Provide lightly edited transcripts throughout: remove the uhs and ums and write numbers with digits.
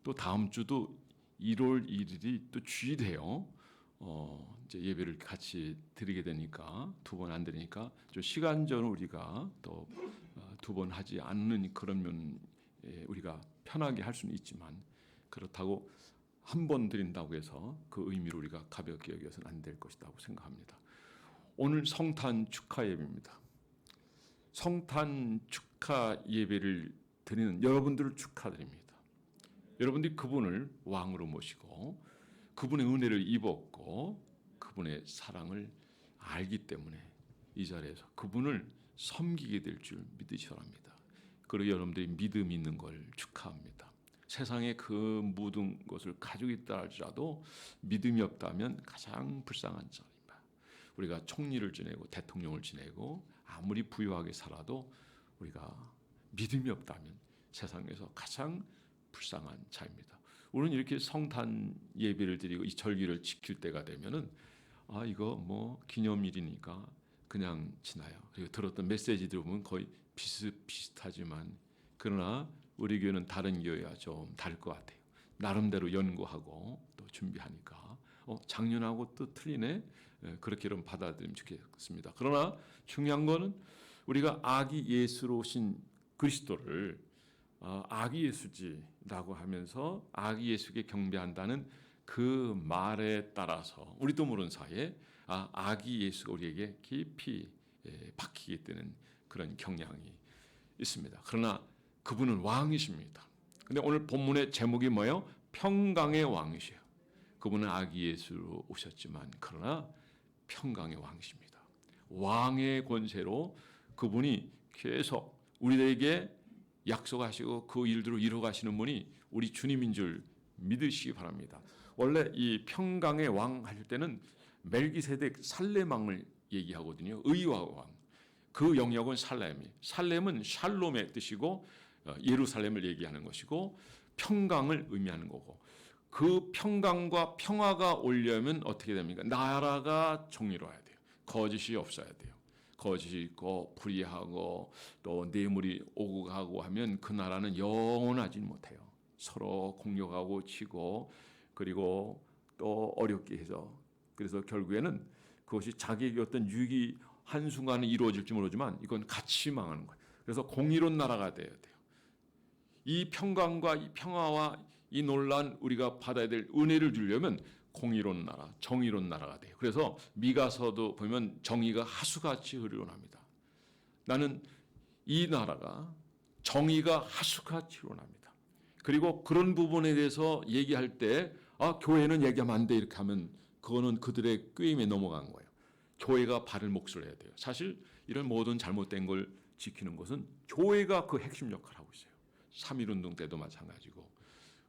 또 다음 주도 1월 1일이 또 주일이에요. 이제 예배를 같이 드리게 되니까 두 번 안 드리니까 좀 시간적으로 우리가 또 두 번 하지 않는 그런 면에 우리가 편하게 할 수는 있지만 그렇다고 한 번 드린다고 해서 그 의미를 우리가 가볍게 여겨서는 안 될 것이라고 생각합니다. 오늘 성탄 축하 예배입니다. 성탄 축하 예배를 드리는 여러분들을 축하드립니다. 여러분들이 그분을 왕으로 모시고 그분의 은혜를 입었고 그분의 사랑을 알기 때문에 이 자리에서 그분을 섬기게 될 줄 믿으시기 바랍니다. 그리고 여러분들이 믿음 있는 걸 축하합니다. 세상에 그 모든 것을 가지고 있다 할지라도 믿음이 없다면 가장 불쌍한 자입니다. 우리가 총리를 지내고 대통령을 지내고 아무리 부유하게 살아도 우리가 믿음이 없다면 세상에서 가장 불쌍한 자입니다. 우리는 이렇게 성탄 예배를 드리고 이 절기를 지킬 때가 되면은 이거 뭐 기념일이니까 그냥 지나요. 그리고 들었던 메시지들 보면 거의 비슷비슷하지만 그러나 우리 교회는 다른 교회와 좀 다를 것 같아요. 나름대로 연구하고 또 준비하니까 작년하고 또 틀리네. 그렇게 여러분 받아들이면 좋겠습니다. 그러나 중요한 거는 우리가 아기 예수로 오신 그리스도를 아기 예수지라고 하면서 아기 예수께 경배한다는 그 말에 따라서 우리도 모르는 사이에 아기 예수가 우리에게 깊이 박히게 되는 그런 경향이 있습니다. 그러나 그분은 왕이십니다. 근데 오늘 본문의 제목이 뭐예요? 평강의 왕이세요. 그분은 아기 예수로 오셨지만 그러나 평강의 왕이십니다. 왕의 권세로 그분이 계속 우리들에게 약속하시고 그 일들을 이루어가시는 분이 우리 주님인 줄 믿으시기 바랍니다. 원래 이 평강의 왕 할 때는 멜기세덱 살렘 왕을 얘기하거든요. 의와 왕. 그 영역은 살렘이. 살렘은 샬롬의 뜻이고 예루살렘을 얘기하는 것이고 평강을 의미하는 거고 그 평강과 평화가 오려면 어떻게 됩니까? 나라가 정의로워야 돼요. 거짓이 없어야 돼요. 거짓이 있고 불의하고 또 뇌물이 오고 가고 하면 그 나라는 영원하지 못해요. 서로 공격하고 치고 그리고 또 어렵게 해서 그래서 결국에는 그것이 자기에게 어떤 유익이 한순간에 이루어질지 모르지만 이건 같이 망하는 거예요. 그래서 공의로운 나라가 돼야 돼요. 이 평강과 이 평화와 이 논란 우리가 받아야 될 은혜를 주려면 공의로운 나라, 정의로운 나라가 돼요. 그래서 미가서도 보면 정의가 하수같이 흐르러납니다. 나는 이 나라가 정의가 하수같이 흐르러납니다. 그리고 그런 부분에 대해서 얘기할 때 교회는 얘기하면 안 돼 이렇게 하면 그거는 그들의 꾀임에 넘어간 거예요. 교회가 바를 몫을 해야 돼요. 사실 이런 모든 잘못된 걸 지키는 것은 교회가 그 핵심 역할을 하고 있어요. 3.1운동 때도 마찬가지고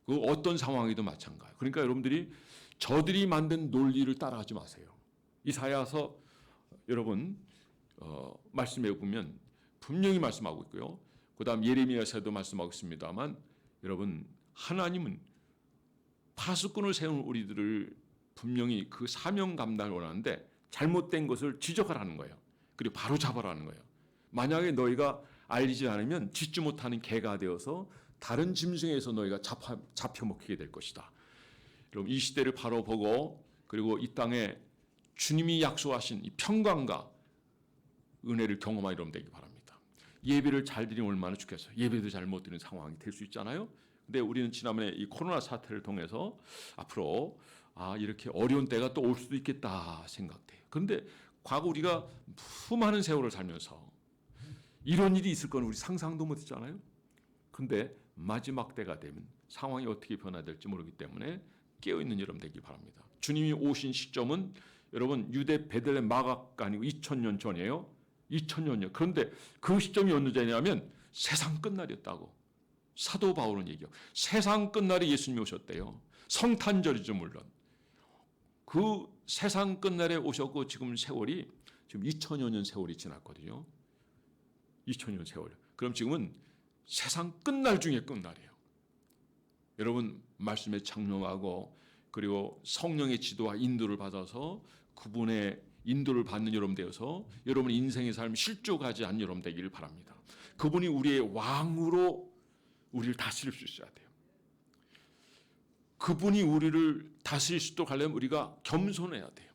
그 어떤 상황에도 마찬가지예요. 그러니까 여러분들이 저들이 만든 논리를 따라하지 마세요. 이사야서 여러분 말씀해 보면 분명히 말씀하고 있고요. 그 다음 예레미야서도 말씀하고 있습니다만 여러분 하나님은 파수꾼을 세운 우리들을 분명히 그 사명 감당을 원하는데 잘못된 것을 지적하라는 거예요. 그리고 바로 잡아라는 거예요. 만약에 너희가 알리지 않으면 짖지 못하는 개가 되어서 다른 짐승에서 너희가 잡혀 먹히게 될 것이다. 여러분 이 시대를 바로 보고 그리고 이 땅에 주님이 약속하신 이 평강과 은혜를 경험하여 여러분 되기 바랍니다. 예배를 잘 드리면 얼마나 좋겠어요. 예배도 잘 못 드리는 상황이 될 수 있잖아요. 근데 우리는 지난번에 이 코로나 사태를 통해서 앞으로 이렇게 어려운 때가 또 올 수도 있겠다 생각돼요. 그런데 과거 우리가 수많은 세월을 살면서 이런 일이 있을 건 우리 상상도 못했잖아요. 그런데 마지막 때가 되면 상황이 어떻게 변화될지 모르기 때문에 깨어있는 여러분 되길 바랍니다. 주님이 오신 시점은 여러분 유대 베들레헴 마가가 아니고 2000년 전이에요. 2000년 전. 그런데 그 시점이 어느 때냐면 세상 끝날이었다고. 사도 바울은 얘기해요. 세상 끝날에 예수님이 오셨대요. 성탄절이죠 물론. 그 세상 끝날에 오셨고 지금 세월이 지금 2000여 년 세월이 지났거든요. 2000년 세월. 그럼 지금은 세상 끝날 중에 끝날이에요. 여러분 말씀에 장명하고 그리고 성령의 지도와 인도를 받아서 그분의 인도를 받는 여러분 되어서 여러분 인생의 삶 실족하지 않는 여러분 되기를 바랍니다. 그분이 우리의 왕으로 우리를 다스릴 수 있어야 돼요. 그분이 우리를 다스릴 수 있도록 하려면 우리가 겸손해야 돼요.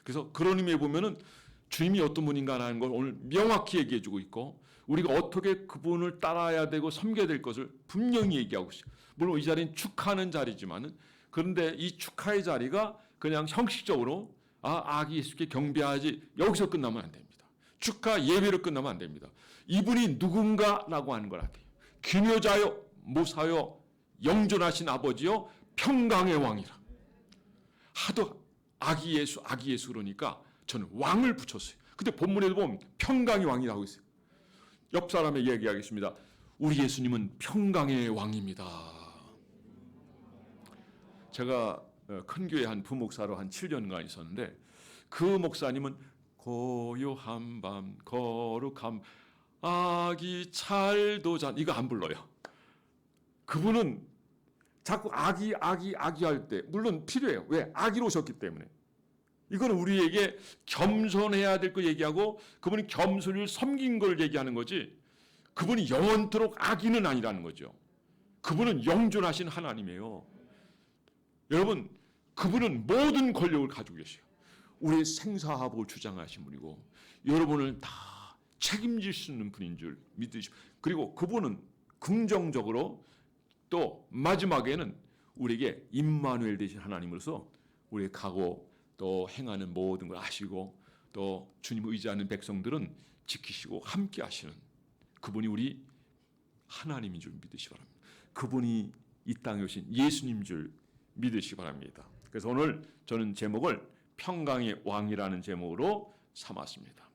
그래서 그런 의미에 보면은 주님이 어떤 분인가 하는 걸 오늘 명확히 얘기해 주고 있고, 우리가 어떻게 그분을 따라야 되고 섬겨야 될 것을 분명히 얘기하고 있어요. 물론 이 자리는 축하하는 자리지만은, 그런데 이 축하의 자리가 그냥 형식적으로 아기 예수께 경배하지, 여기서 끝나면 안 됩니다. 축하 예배로 끝나면 안 됩니다. 이분이 누군가라고 하는 걸 알게요. 기묘자요, 모사요, 영존하신 아버지요, 평강의 왕이라. 하도 아기 예수 그러니까 저는 왕을 붙였어요. 근데 본문에도 보면 평강의 왕이라고 있어요. 옆 사람에게 얘기하겠습니다. 우리 예수님은 평강의 왕입니다. 제가 큰 교회 한 부목사로 한 7년간 있었는데, 그 목사님은 고요한 밤 거룩함 아기 찰도 잔 이거 안 불러요. 그분은 자꾸 아기 할 때 물론 필요해요. 왜? 아기로 오셨기 때문에. 이거는 우리에게 겸손해야 될 거 얘기하고, 그분이 겸손을 섬긴 걸 얘기하는 거지, 그분이 영원토록 아기는 아니라는 거죠. 그분은 영존하신 하나님이에요. 여러분, 그분은 모든 권력을 가지고 계세요. 우리의 생사하복을 주장하신 분이고, 여러분을 다 책임질 수 있는 분인 줄 믿으시고, 그리고 그분은 긍정적으로 또 마지막에는 우리에게 임마누엘 되신 하나님으로서 우리의 가고 또 행하는 모든 걸 아시고, 또 주님 의지하는 백성들은 지키시고 함께 하시는 그분이 우리 하나님인 줄 믿으시기 바랍니다. 그분이 이 땅에 오신 예수님 줄 믿으시기 바랍니다. 그래서 오늘 저는 제목을 평강의 왕이라는 제목으로 삼았습니다.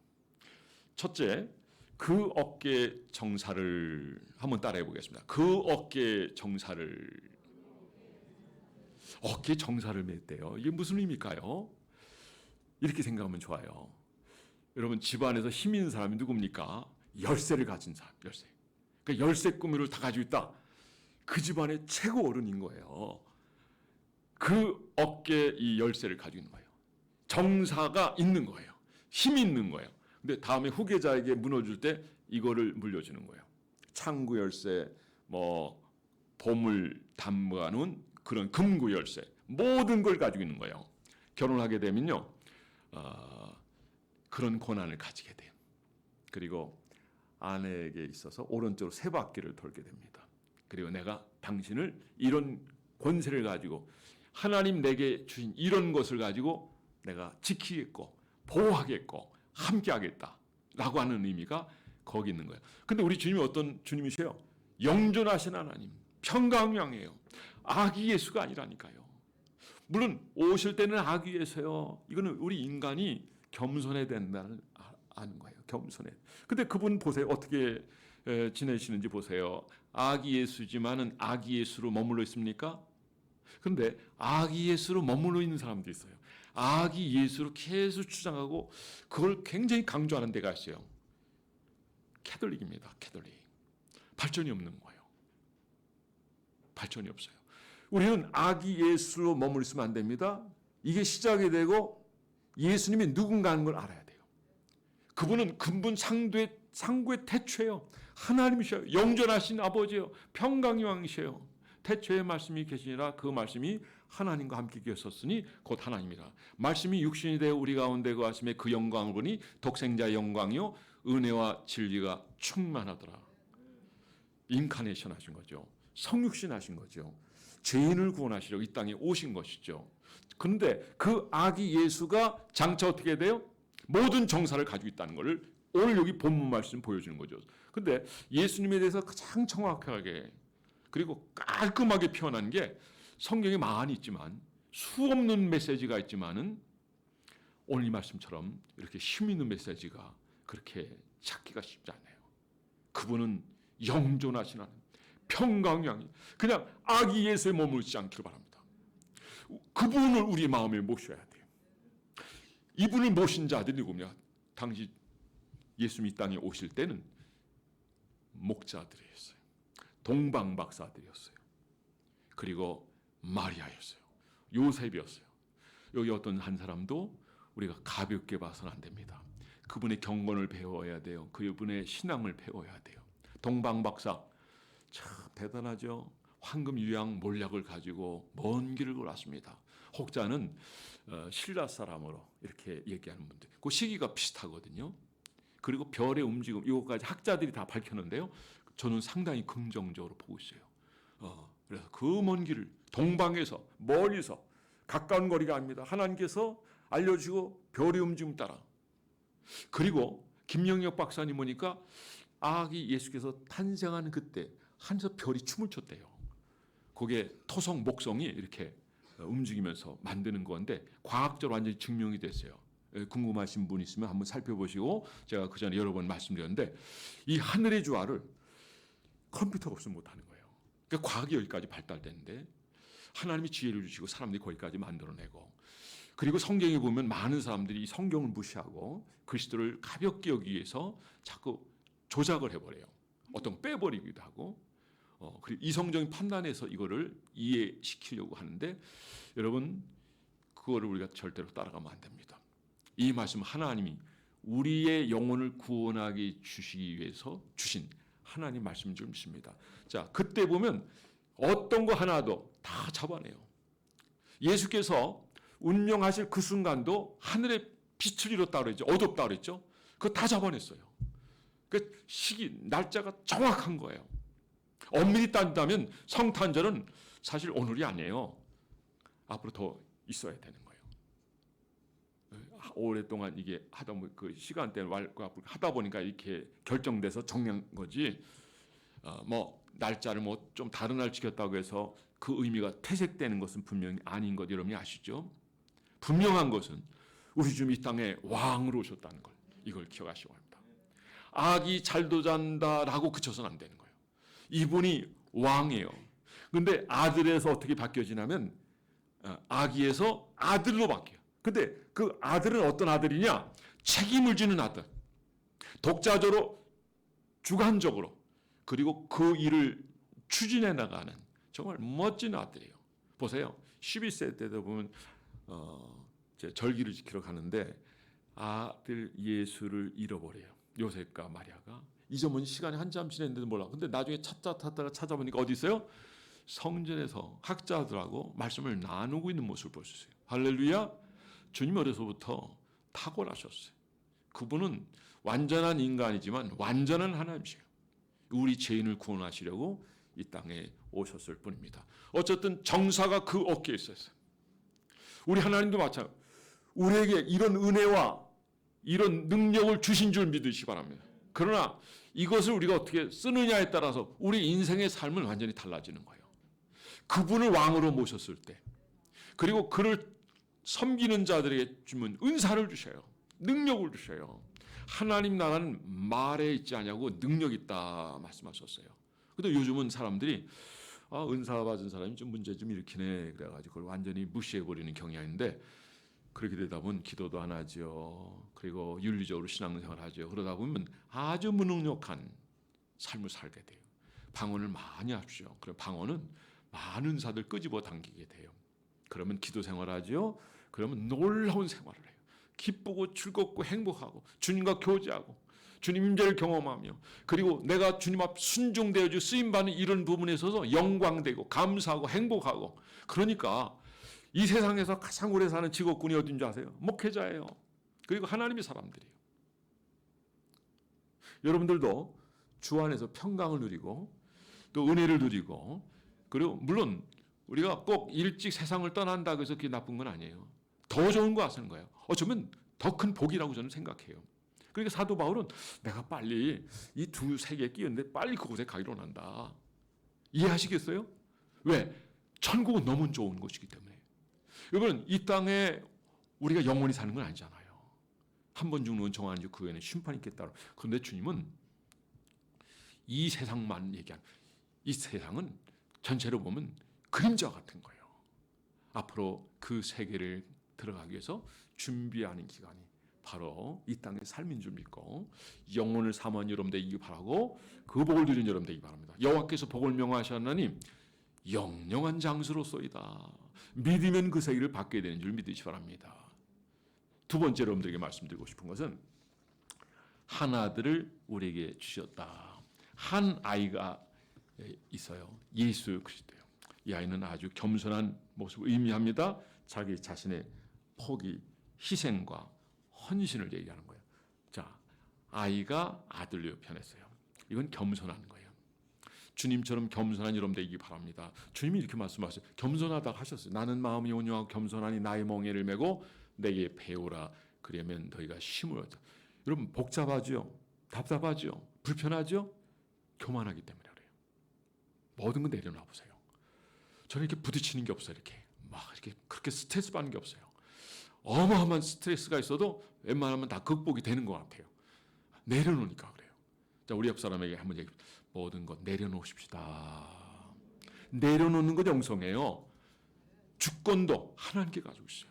첫째, 그 어깨 정사를 한번 따라해 보겠습니다. 그 어깨 정사를. 어깨 정사를 맸대요. 이게 무슨 의미일까요? 이렇게 생각하면 좋아요. 여러분, 집안에서 힘 있는 사람이 누굽니까? 열쇠를 가진 사람, 열쇠. 그러니까 열쇠 꾸미를 다 가지고 있다. 그 집안의 최고 어른인 거예요. 그 어깨에 이 열쇠를 가지고 있는 거예요. 정사가 있는 거예요. 힘이 있는 거예요. 근데 다음에 후계자에게 물어줄 때 이거를 물려주는 거예요. 창구 열쇠, 보물 담보하는 그런 금구 열쇠, 모든 걸 가지고 있는 거예요. 결혼하게 되면요, 그런 권한을 가지게 돼요. 그리고 아내에게 있어서 오른쪽으로 세 바퀴를 돌게 됩니다. 그리고 내가 당신을 이런 권세를 가지고, 하나님 내게 주신 이런 것을 가지고 내가 지키겠고 보호하겠고 함께하겠다라고 하는 의미가 거기 있는 거예요. 근데 우리 주님이 어떤 주님이세요? 영존하신 하나님, 평강왕이에요. 아기 예수가 아니라니까요. 물론 오실 때는 아기 예수예요. 이거는 우리 인간이 겸손해야 된다는 아는 거예요. 겸손해. 근데 그분 보세요. 어떻게 지내시는지 보세요. 아기 예수지만은 아기 예수로 머물러 있습니까? 근데 아기 예수로 머물러 있는 사람도 있어요. 아기 예수로 계속 주장하고 그걸 굉장히 강조하는 데가 있어요. 캐톨릭입니다. 캐톨릭. 발전이 없는 거예요. 발전이 없어요. 우리는 아기 예수로 머물러 있으면 안 됩니다. 이게 시작이 되고 예수님이 누군가 하는 걸 알아야 돼요. 그분은 근본 상구의 태초예요. 하나님이셔요. 영존하신 아버지예요. 평강의 왕이셔요. 태초의 말씀이 계시니라. 그 말씀이 하나님과 함께 계셨으니 곧 하나님이라. 말씀이 육신이 되어 우리 가운데 거하심에 그 영광을 보니 독생자의 영광이요 은혜와 진리가 충만하더라. 인카네이션 하신 거죠. 성육신 하신 거죠. 죄인을 구원하시려고 이 땅에 오신 것이죠. 그런데 그 아기 예수가 장차 어떻게 돼요? 모든 정사를 가지고 있다는 것을 오늘 여기 본문 말씀 보여주는 거죠. 근데 예수님에 대해서 가장 정확하게 그리고 깔끔하게 표현한 게 성경에 많이 있지만 수없는 메시지가 있지만은 오늘 이 말씀처럼 이렇게 힘 있는 메시지가 그렇게 찾기가 쉽지 않아요. 그분은 영존하신 하나님, 평강왕이 그냥 아기 예수에 머물지 않기를 바랍니다. 그분을 우리 마음에 모셔야 돼요. 이분을 모신 자들이 누구냐? 당시 예수님이 이 땅에 오실 때는 목자들이었어요. 동방박사들이었어요. 그리고 마리아였어요. 요셉이었어요. 여기 어떤 한 사람도 우리가 가볍게 봐서는 안 됩니다. 그분의 경건을 배워야 돼요. 그분의 신앙을 배워야 돼요. 동방박사 참 대단하죠. 황금 유향 몰약을 가지고 먼 길을 걸었습니다. 혹자는 신라 사람으로 이렇게 얘기하는 분들. 그 시기가 비슷하거든요. 그리고 별의 움직임 이것까지 학자들이 다 밝혔는데요. 저는 상당히 긍정적으로 보고 있어요. 그래서 그 먼 길을 동방에서 멀리서 가까운 거리가 아닙니다. 하나님께서 알려주고 별의 움직임 따라. 그리고 김영혁 박사님 보니까 아기 예수께서 탄생하는 그때 하늘에서 별이 춤을 췄대요. 그게 토성, 목성이 이렇게 움직이면서 만드는 건데 과학적으로 완전히 증명이 됐어요. 궁금하신 분 있으면 한번 살펴보시고 제가 그 전에 여러 번 말씀드렸는데 이 하늘의 주화를 컴퓨터가 없으면 못하는 거예요. 그러니까 과학이 여기까지 발달됐는데 하나님이 지혜를 주시고 사람들이 거기까지 만들어내고 그리고 성경에 보면 많은 사람들이 이 성경을 무시하고 그리스도를 가볍게 여기기 위해서 자꾸 조작을 해버려요. 어떤 빼버리기도 하고 그리고 이성적인 판단에서 이거를 이해시키려고 하는데 여러분 그거를 우리가 절대로 따라가면 안 됩니다. 이 말씀 하나님이 우리의 영혼을 구원하게 주시기 위해서 주신 하나님 말씀 줄 믿습니다. 자, 그때 보면 어떤 거 하나도 다 잡아내요. 예수께서 운명하실 그 순간도 하늘의 빛을 잃었다 그랬죠. 어둡다 그랬죠. 그거 다 잡아냈어요. 그 시기, 날짜가 정확한 거예요. 엄밀히 따진다면 성탄절은 사실 오늘이 아니에요. 앞으로 더 있어야 되는 거예요. 오랫동안 이게 하다 보면 그 시간대를 하다 보니까 이렇게 결정돼서 정한 거지. 뭐 날짜를 뭐 좀 다른 날 지켰다고 해서 그 의미가 퇴색되는 것은 분명히 아닌 것 여러분이 아시죠? 분명한 것은 우리 주님 이 땅에 왕으로 오셨다는 걸 이걸 기억하시기 바랍니다. 아기 잘도 잔다라고 그쳐서는 안 되는 거예요. 이분이 왕이에요. 그런데 아들에서 어떻게 바뀌어지냐면 아기에서 아들로 바뀌어요. 근데 그 아들은 어떤 아들이냐? 책임을 지는 아들. 독자적으로 주관적으로 그리고 그 일을 추진해 나가는 정말 멋진 아들이에요. 보세요. 12세 때도 보면 절기를 지키러 가는데 아들 예수를 잃어버려요. 요셉과 마리아가 잊어버린 시간이 한참 지났는데도 몰라. 근데 나중에 찾다가 찾아보니까 어디 있어요? 성전에서 학자들하고 말씀을 나누고 있는 모습을 볼 수 있어요. 할렐루야. 주님 어려서부터 탁월하셨어요. 그분은 완전한 인간이지만 완전한 하나님이세요. 우리 죄인을 구원하시려고 이 땅에 오셨을 뿐입니다. 어쨌든 정사가 그 어깨에 있었어요. 우리 하나님도 마찬가지로 우리에게 이런 은혜와 이런 능력을 주신 줄 믿으시기 바랍니다. 그러나 이것을 우리가 어떻게 쓰느냐에 따라서 우리 인생의 삶은 완전히 달라지는 거예요. 그분을 왕으로 모셨을 때 그리고 그를 섬기는 자들에게 주면 은사를 주셔요. 능력을 주셔요. 하나님 나라는 말에 있지 않냐고 능력이 있다 말씀하셨어요. 근데 요즘은 사람들이 은사 받은 사람이 좀 문제 좀 일으키네 그래가지고 그걸 완전히 무시해버리는 경향인데 그렇게 되다 보면 기도도 안 하죠. 그리고 윤리적으로 신앙생활을 하죠. 그러다 보면 아주 무능력한 삶을 살게 돼요. 방언을 많이 하십시오. 그럼 방언은 많은 사들 끄집어 당기게 돼요. 그러면 기도 생활하죠. 그러면 놀라운 생활을 해요. 기쁘고 즐겁고 행복하고 주님과 교제하고 주님 임재를 경험하며 그리고 내가 주님 앞 순종되어 쓰임받는 이런 부분에 있어서 영광되고 감사하고 행복하고 그러니까 이 세상에서 가장 오래 사는 직업군이 어딘 줄 아세요? 목회자예요. 그리고 하나님의 사람들이에요. 여러분들도 주 안에서 평강을 누리고 또 은혜를 누리고 그리고 물론 우리가 꼭 일찍 세상을 떠난다고 해서 그게 나쁜 건 아니에요. 더 좋은 거 하시는 거예요. 어쩌면 더 큰 복이라고 저는 생각해요. 그러니까 사도 바울은 내가 빨리 이 두 세계에 끼었는데 빨리 그곳에 가기로 원한다. 이해하시겠어요? 왜? 천국은 너무 좋은 곳이기 때문에. 여러분 이 땅에 우리가 영원히 사는 건 아니잖아요. 한 번 죽는 건 정하는 그 외에는 심판이 있겠다. 그런데 주님은 이 세상만 얘기하는 이 세상은 전체로 보면 그림자 같은 거예요. 앞으로 그 세계를 들어가기 위해서 준비하는 기간이 바로 이 땅의 삶인 줄 믿고 영혼을 사모한 여러분 되기 바라고 그 복을 누리는 여러분 되기 바랍니다. 여호와께서 복을 명하셨나니 영영한 장수로소이다. 믿으면 그 세계를 받게 되는 줄 믿으시기 바랍니다. 두 번째 여러분들에게 말씀드리고 싶은 것은 한 아들을 우리에게 주셨다. 한 아이가 있어요. 예수 그리스도요. 이 아이는 아주 겸손한 모습을 의미합니다. 자기 자신의 포기, 희생과 헌신을 얘기하는 거예요. 자, 아이가 아들로 변했어요. 이건 겸손한 거예요. 주님처럼 겸손한 여러분 되기 바랍니다. 주님이 이렇게 말씀하셨어요. 겸손하다고 하셨어요. 나는 마음이 온유하고 겸손하니 나의 멍에를 메고 내게 배우라. 그러면 너희가 힘을 얻어. 여러분 복잡하죠? 답답하죠? 불편하죠? 교만하기 때문에 그래요. 모든 거 내려놔 보세요. 저는 이렇게 부딪히는 게 없어요. 이렇게 막 이렇게 그렇게 스트레스 받는 게 없어요. 어마어마한 스트레스가 있어도 웬만하면 다 극복이 되는 것 같아요. 내려놓으니까 그래요. 자, 우리 옆 사람에게 한번 얘기. 모든 것 내려놓으십시다. 내려놓는 것 영성이에요. 주권도 하나님께 가지고 있어요.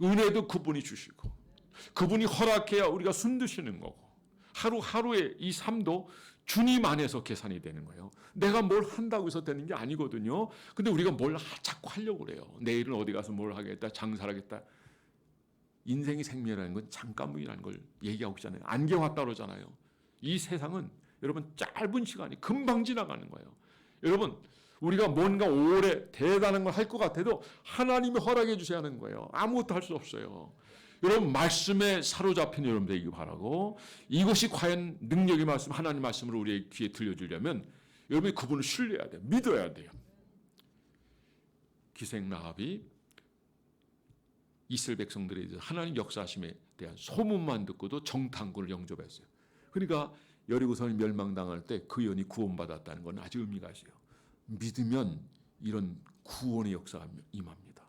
은혜도 그분이 주시고 그분이 허락해야 우리가 숨드시는 거고 하루하루의 이 삶도 주님 안에서 계산이 되는 거예요. 내가 뭘 한다고 해서 되는 게 아니거든요. 근데 우리가 뭘 자꾸 하려고 그래요. 내일은 어디 가서 뭘 하겠다, 장사를 하겠다. 인생의 생명이라는 건 잠깐이라는 걸 얘기하고 있잖아요. 안개 왔다 그러잖아요. 이 세상은 여러분 짧은 시간이 금방 지나가는 거예요. 여러분 우리가 뭔가 오래 대단한 걸 할 것 같아도 하나님이 허락해 주셔야 하는 거예요. 아무것도 할 수 없어요. 여러분 말씀에 사로잡힌 여러분 되기 바라고 이것이 과연 능력의 말씀 하나님 말씀으로 우리의 귀에 들려주려면 여러분이 그분을 신뢰해야 돼요. 믿어야 돼요. 기생 라합이 이스라엘 백성들에 대해서 하나님 역사하심에 대한 소문만 듣고도 정탐꾼을 영접했어요. 그러니까 여리고성이 멸망당할 때 그 연이 구원받았다는 건 아주 의미가 있어요. 믿으면 이런 구원의 역사가 임합니다.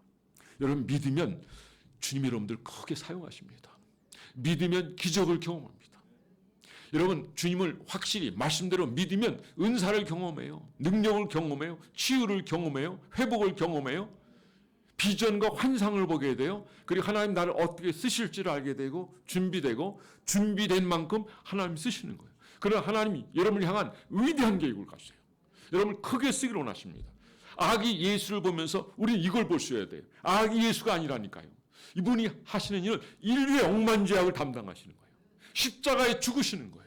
여러분 믿으면 주님이 여러분들 크게 사용하십니다. 믿으면 기적을 경험합니다. 여러분 주님을 확실히 말씀대로 믿으면 은사를 경험해요. 능력을 경험해요. 치유를 경험해요. 회복을 경험해요. 비전과 환상을 보게 돼요. 그리고 하나님 나를 어떻게 쓰실지를 알게 되고 준비되고 준비된 만큼 하나님 쓰시는 거예요. 그러나 하나님이 여러분을 향한 위대한 계획을 가지세요. 여러분을 크게 쓰기를 원하십니다. 아기 예수를 보면서 우리는 이걸 볼 수 있어야 돼요. 아기 예수가 아니라니까요. 이분이 하시는 일은 인류의 억만 죄악을 담당하시는 거예요. 십자가에 죽으시는 거예요.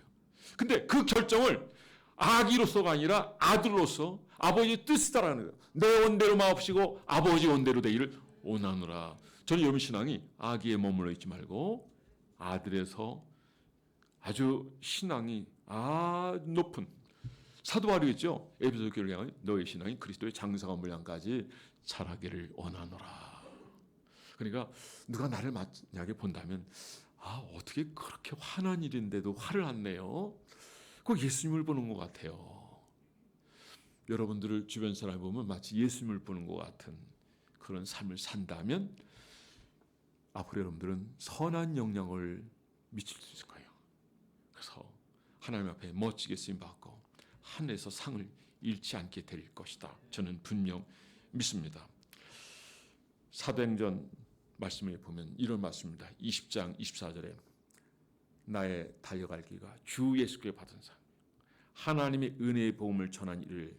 근데 그 결정을 아기로서가 아니라 아들로서 아버지의 뜻을 따라가는 거예요. 내 원대로 마옵시고 아버지 원대로 되기를 원하노라. 저는 여러분 신앙이 아기에 머물러 있지 말고 아들에서 아주 신앙이 높은 사도 바울이겠죠. 에베소 교회를 향한 너의 신앙이 그리스도의 장성한 분량까지 자라기를 원하노라. 그러니까 누가 나를 만약에 본다면 어떻게 그렇게 화난 일인데도 화를 안 내요? 꼭 예수님을 보는 것 같아요. 여러분들을 주변 사람이 보면 마치 예수님을 보는 것 같은 그런 삶을 산다면 앞으로 여러분들은 선한 영향을 미칠 수 있을 거예요. 그래서 하나님 앞에 멋지게 쓰임받고 하늘에서 상을 잃지 않게 될 것이다. 저는 분명 믿습니다. 사도행전 말씀에 보면 이런 말씀입니다. 20장 24절에 나의 달려갈 길과 주 예수께 받은 상 하나님의 은혜의 복음을 전한 일을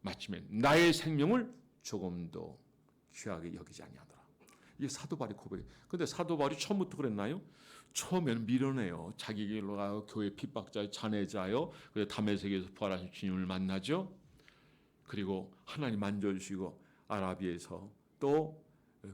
마치면 나의 생명을 조금도 귀하게 여기지 아니하더라. 이게 사도 바울의 고백이에요. 그런데 사도 바울이 처음부터 그랬나요? 처음에는 밀어내요. 자기 길로 가요. 교회 핍박자요. 잔해자요. 그래서 다메섹에서 부활하신 주님을 만나죠. 그리고 하나님 만져주시고 아라비에서 또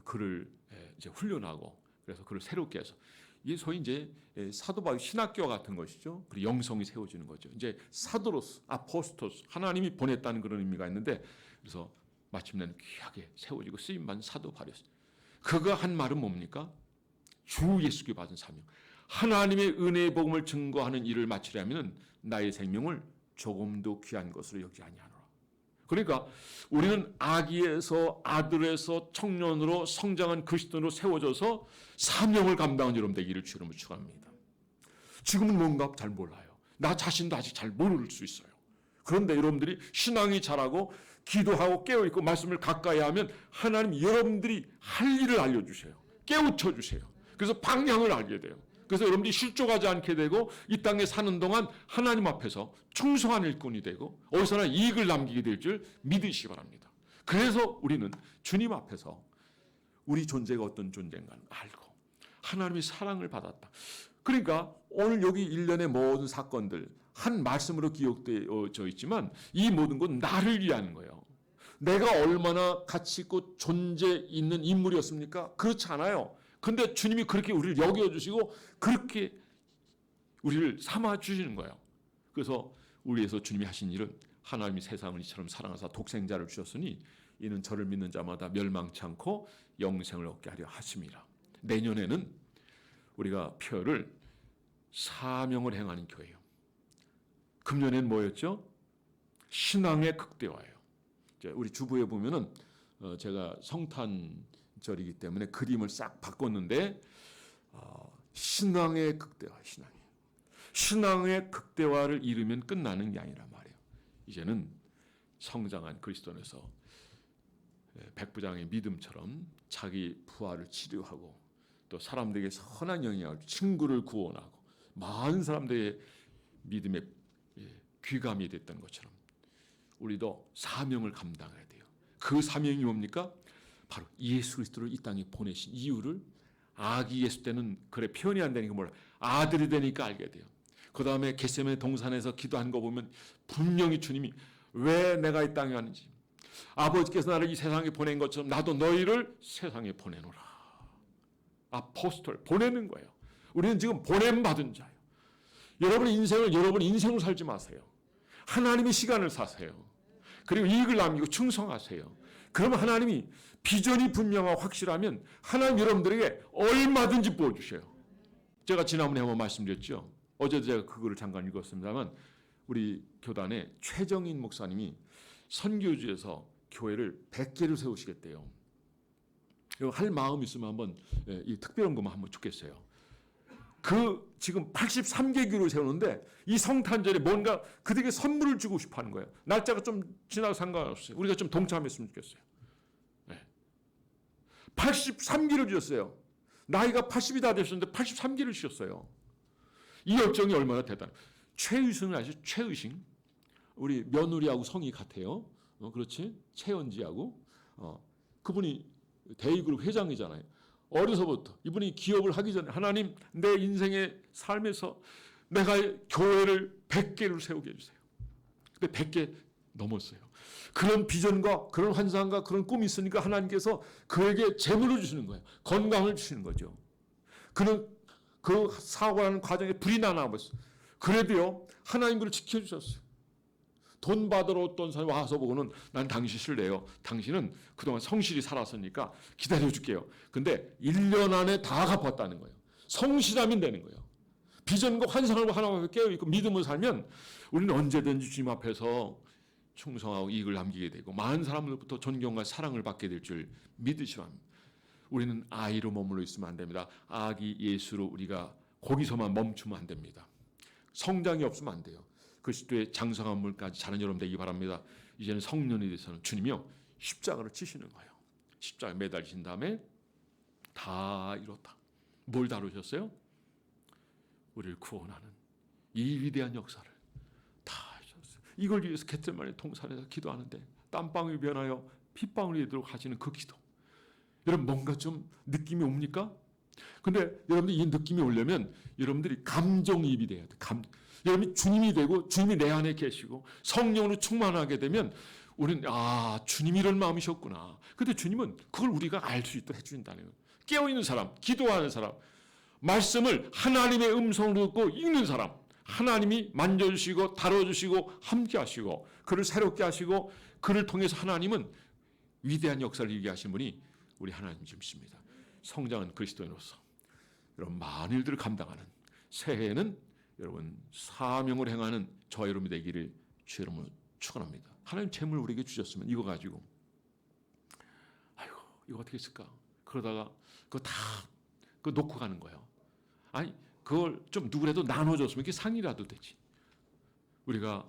그를 이제 훈련하고 그래서 그를 새롭게 해서 이게 소위 이제 사도 바울 신학교와 같은 것이죠. 그리고 영성이 세워지는 거죠. 이제 사도로스, 아포스토스 하나님이 보냈다는 그런 의미가 있는데 그래서 마침내는 귀하게 세워지고 쓰임받은 사도 바울이었어요. 그가 한 말은 뭡니까? 주 예수께 받은 사명. 하나님의 은혜의 복음을 증거하는 일을 마치려면 나의 생명을 조금도 귀한 것으로 여기지 아니하노라. 그러니까 우리는 아기에서 아들에서 청년으로 성장한 그리스도인으로 세워져서 사명을 감당한 여러분 되기를 주님을 축원합니다. 지금은 뭔가 잘 몰라요. 나 자신도 아직 잘 모를 수 있어요. 그런데 여러분들이 신앙이 자라고 기도하고 깨어있고 말씀을 가까이 하면 하나님 여러분들이 할 일을 알려주세요. 깨우쳐 주세요. 그래서 방향을 알게 돼요. 그래서 여러분들이 실족하지 않게 되고 이 땅에 사는 동안 하나님 앞에서 충성한 일꾼이 되고 어디서나 이익을 남기게 될 줄 믿으시기 바랍니다. 그래서 우리는 주님 앞에서 우리 존재가 어떤 존재인가를 알고 하나님의 사랑을 받았다. 그러니까 오늘 여기 일련의 모든 사건들 한 말씀으로 기억되어져 있지만 이 모든 건 나를 위한 거예요. 내가 얼마나 가치 있고 존재 있는 인물이었습니까? 그렇지 않아요. 근데 주님이 그렇게 우리를 여겨주시고 그렇게 우리를 삼아주시는 거예요. 그래서 우리에서 주님이 하신 일은 하나님이 세상을 이처럼 사랑하사 독생자를 주셨으니 이는 저를 믿는 자마다 멸망치 않고 영생을 얻게 하려 하심이라. 내년에는 우리가 표를 사명을 행하는 교회예요. 금년에는 뭐였죠? 신앙의 극대화예요. 우리 주부에 보면은 제가 성탄절이기 때문에 그림을 싹 바꿨는데 신앙의 극대화, 신앙의 극대화를 이루면 끝나는 게 아니란 말이에요. 이제는 성장한 그리스도인에서 백부장의 믿음처럼 자기 부하를 치료하고 또 사람들에게 선한 영향을, 친구를 구원하고 많은 사람들의 믿음의 귀감이 됐던 것처럼 우리도 사명을 감당해야 돼요. 그 사명이 뭡니까? 바로 예수 그리스도를 이 땅에 보내신 이유를 아기 예수 때는 그래 표현이 안 되니까 몰라. 아들이 되니까 알게 돼요. 그 다음에 겟세마네 동산에서 기도한 거 보면 분명히 주님이 왜 내가 이 땅에 왔는지, 아버지께서 나를 이 세상에 보낸 것처럼 나도 너희를 세상에 보내노라. 아포스톨 보내는 거예요. 우리는 지금 보냄받은 자예요. 여러분의 인생을 여러분 인생으로 살지 마세요. 하나님의 시간을 사세요. 그리고 이익을 남기고 충성하세요. 그러면 하나님이 비전이 분명하고 확실하면 하나님 여러분들에게 얼마든지 부어주셔요. 제가 지난번에 한번 말씀드렸죠. 어제도 제가 그거를 잠깐 읽었습니다만 우리 교단의 최정인 목사님이 선교지에서 교회를 100개를 세우시겠대요. 할 마음 있으면 한번 이 특별한 것만 한번 좋겠어요. 그 지금 83개 교회를 세우는데 이 성탄절에 뭔가 그들에게 선물을 주고 싶어 하는 거예요. 날짜가 좀 지나도 상관없어요. 우리가 좀 동참했으면 좋겠어요. 83기를 주셨어요. 나이가 80이 다 되셨는데 83기를 주셨어요. 이 열정이 얼마나 대단해요. 최의승을 아시죠? 최의승. 우리 며느리하고 성이 같아요. 그렇지? 최연지하고. 그분이 대의그룹 회장이잖아요. 어려서부터 이분이 기업을 하기 전에 하나님 내 인생의 삶에서 내가 교회를 100개를 세우게 해주세요. 근데 100개 넘었어요. 그런 비전과 그런 환상과 그런 꿈이 있으니까 하나님께서 그에게 재물을 주시는 거예요. 건강을 주시는 거죠. 그는 그 사고하는 과정에 불이 나나버렸어요. 그래도요 하나님 그를 지켜주셨어요. 돈 받으러 어떤 사람이 와서 보고는 난 당신 실례요. 당신은 그동안 성실히 살았으니까 기다려줄게요. 근데 1년 안에 다 갚았다는 거예요. 성실하면 되는 거예요. 비전과 환상을 하나만 깨어있고 믿음을 살면 우리는 언제든지 주님 앞에서 충성하고 이익을 남기게 되고 많은 사람들부터 존경과 사랑을 받게 될 줄 믿으시오 합니다. 우리는 아이로 머물러 있으면 안 됩니다. 아기 예수로 우리가 거기서만 멈추면 안 됩니다. 성장이 없으면 안 돼요. 그리스도의 장성한 물까지 자는 여러분 되기 바랍니다. 이제는 성년이 돼서는 주님이요 십자가를 치시는 거예요. 십자가에 매달리신 다음에 다 이뤘다. 뭘 다루셨어요? 우리를 구원하는 이 위대한 역사를 다 하셨어요. 이걸 위해서 겟세마네 동산에서 기도하는데 땀방울이 변하여 핏방울이 되도록 하시는 그 기도. 여러분 뭔가 좀 느낌이 옵니까? 근데 여러분들 이 느낌이 오려면 여러분들이 감정이입이 돼야 돼. 여러분이 주님이 되고 주님이 내 안에 계시고 성령으로 충만하게 되면 우리는 주님이 이런 마음이셨구나. 근데 주님은 그걸 우리가 알 수 있도록 해주신다는 거예요. 깨어있는 사람, 기도하는 사람, 말씀을 하나님의 음성으로 듣고 읽는 사람, 하나님이 만져주시고 다뤄주시고 함께하시고 그를 새롭게 하시고 그를 통해서 하나님은 위대한 역사를 이루게 하신 분이 우리 하나님이십니다. 성장한 그리스도인으로서 여러분 많은 일들을 감당하는 새해에는 여러분 사명을 행하는 저와 여러분이 되기를 주 이름으로 축원합니다. 하나님 재물 우리에게 주셨으면 이거 가지고 아이고 이거 어떻게 했을까? 그러다가 그거 다 그거 놓고 가는 거예요. 아니 그걸 좀 누구라도 나눠줬으면 이게 상이라도 되지. 우리가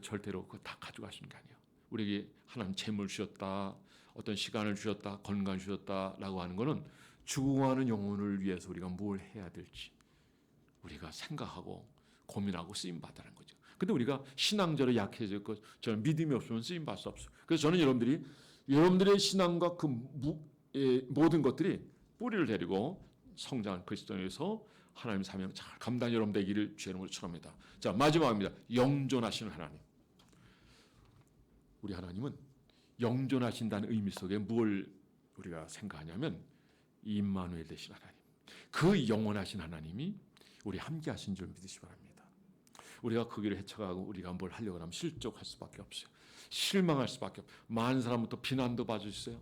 절대로 그거 다 가져가시는 게 아니에요. 우리에게 하나님 재물 주셨다, 어떤 시간을 주셨다, 건강 주셨다라고 하는 거는 죽어가는 영혼을 위해서 우리가 뭘 해야 될지 우리가 생각하고 고민하고 쓰임 받으라는 거죠. 근데 우리가 신앙적으로 약해졌고 저는 믿음이 없으면 쓰임 받을 수 없어요. 그래서 저는 여러분들의 신앙과 그 모든 것들이 뿌리를 데리고 성장한 그리스도인에서 하나님 사명 잘 감당 여러분 되기를 주의 이름으로 축원합니다. 자, 마지막입니다. 영존하시는 하나님. 우리 하나님은 영존하신다는 의미 속에 뭘 우리가 생각하냐면 임마누엘 되신 하나님, 그 영원하신 하나님이 우리 함께 하신 줄 믿으시기 바랍니다. 우리가 그 길을 헤쳐가고 우리가 뭘 하려고 하면 실족할 수밖에 없어요. 실망할 수밖에 없어요. 많은 사람부터 비난도 받으셨어요.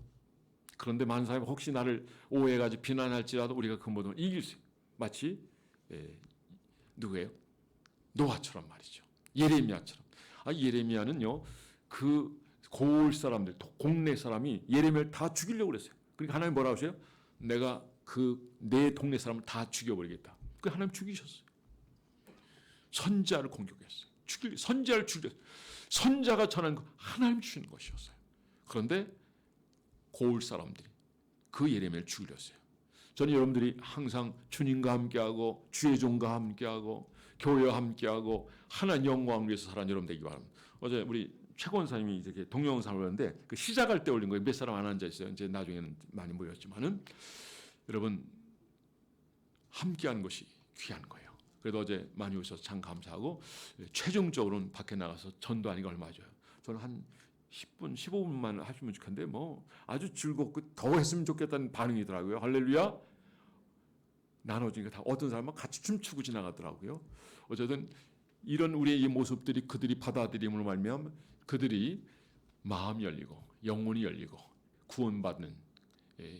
그런데 많은 사람이 혹시 나를 오해해가지고 비난할지라도 우리가 그 모든 걸 이길 수 있어요. 마치 누구예요? 노아처럼 말이죠. 예레미야처럼. 예레미야는요, 그 고을 사람들, 공내 사람이 예레미야를 다 죽이려고 그랬어요. 그러니까 하나님 뭐라고 하세요? 내가 내 동네 사람을 다 죽여버리겠다. 그 하나님 죽이셨어요. 선자를 공격했어요. 선자를 죽였어요. 선자가 전한 거 하나님 주시는 것이었어요. 그런데 고을 사람들이 그 예레미야를 죽이려 했어요. 저는 여러분들이 항상 주님과 함께하고 주의 종과 함께하고 교회와 함께하고 하나님 영광을 위해서 살아가는 여러분 되기 바랍니다. 어제 우리 최권사님이 이렇게 동영상을 보는데 그 시작할 때 올린 거예요. 몇 사람 안 앉아 있어요. 이제 나중에는 많이 모였지만은 여러분 함께하는 것이 귀한 거예요. 그래도 어제 많이 오셔서 참 감사하고 최종적으로는 밖에 나가서 전도하니까 얼마 줘요. 저는 한 10분, 15분만 하시면 좋겠는데 뭐 아주 즐겁고 더 했으면 좋겠다는 반응이더라고요. 할렐루야. 나눠주니까 다 어떤 사람은 같이 춤추고 지나가더라고요. 어쨌든 이런 우리의 이 모습들이 그들이 받아들임으로 말미암아 그들이 마음이 열리고 영혼이 열리고 구원받는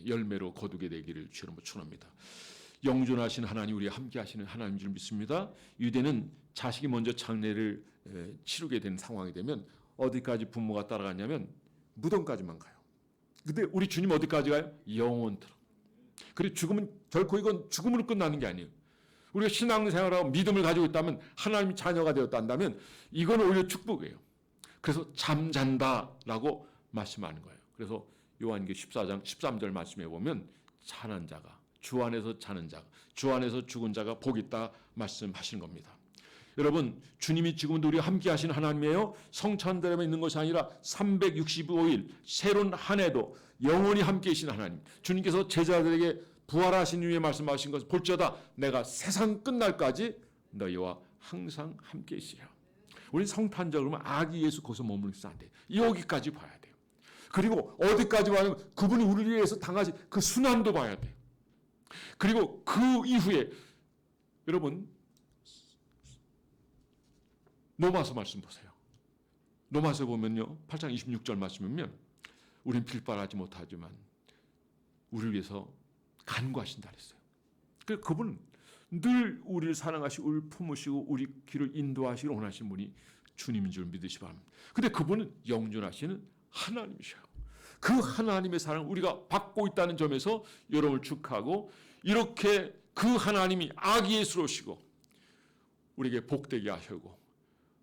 열매로 거두게 되기를 주님으로 축원합니다. 영존하신 하나님, 우리와 함께 하시는 하나님인 줄 믿습니다. 유대는 자식이 먼저 장례를 치르게 되는 상황이 되면 어디까지 부모가 따라가냐면 무덤까지만 가요. 근데 우리 주님 어디까지 가요? 영원토록. 그리고 죽음은 결코 이건 죽음으로 끝나는 게 아니에요. 우리가 신앙생활하고 믿음을 가지고 있다면 하나님의 자녀가 되었다 한다면 이건 오히려 축복이에요. 그래서 잠잔다라고 말씀하는 거예요. 그래서 요한계 14장 13절 말씀해 보면 자는 자가 주 안에서 자는 자가 주 안에서 죽은 자가 복이 있다 말씀하시는 겁니다. 여러분 주님이 지금도 우리와 함께 하시는 하나님이에요. 성찬대로만 있는 것이 아니라 365일 새로운 한 해도 영원히 함께 계신 하나님. 주님께서 제자들에게 부활하신 이후에 말씀하신 것을 볼지어다 내가 세상 끝날까지 너희와 항상 함께 있으리라. 우리 성탄절 그러면 아기 예수 거기서 머물러서 안 돼요. 여기까지 봐야 돼요. 그리고 어디까지 봐야 그분이 우리를 위해서 당하신 그 순환도 봐야 돼요. 그리고 그 이후에 여러분 로마서 말씀 보세요. 로마서 보면요 8장 26절 말씀이면 우린 빌바라지 못하지만 우리를 위해서 간구하신다 그랬어요. 그분은 늘 우리를 사랑하시고 우리를 품으시고 우리 길을 인도하시길 원하시는 분이 주님인 줄 믿으시기 바랍니다. 근데 그분은 영존하시는 하나님이셔요. 그 하나님의 사랑을 우리가 받고 있다는 점에서 여러분을 축하하고 이렇게 그 하나님이 아기 예수로 오시고 우리에게 복되게 하시고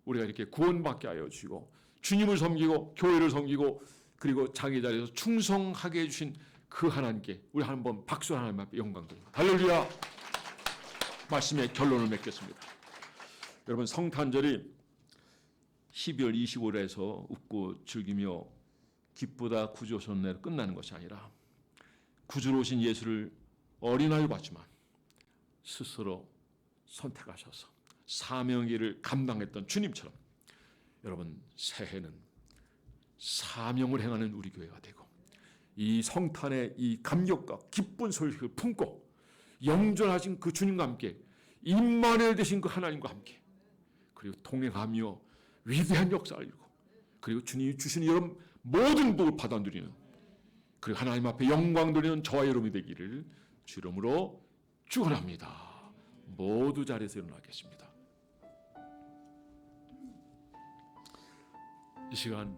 우리가 이렇게 구원받게 하여 주시고 주님을 섬기고 교회를 섬기고 그리고 자기 자리에서 충성하게 해주신 그 하나님께 우리 한번 박수 하나님 앞에 영광 드립니다. 할렐루야. 말씀의 결론을 맺겠습니다. 여러분 성탄절이 12월 25일에서 웃고 즐기며 기쁘다 구주오셨네로 끝나는 것이 아니라 구주로 오신 예수를 어린아이로 봤지만 스스로 선택하셔서 사명의 길을 감당했던 주님처럼 여러분 새해는 사명을 행하는 우리 교회가 되고 이 성탄의 이 감격과 기쁜 소식을 품고 영존하신 그 주님과 함께 임마누엘 되신 그 하나님과 함께 그리고 동행하며 위대한 역사를 이루고 그리고 주님이 주신 여러분 모든 복을 받아 누리는 그리고 하나님 앞에 영광 돌리는 저와 여러분이 되기를 주 이름으로 축원합니다. 모두 자리에서 일어나겠습니다. 이 시간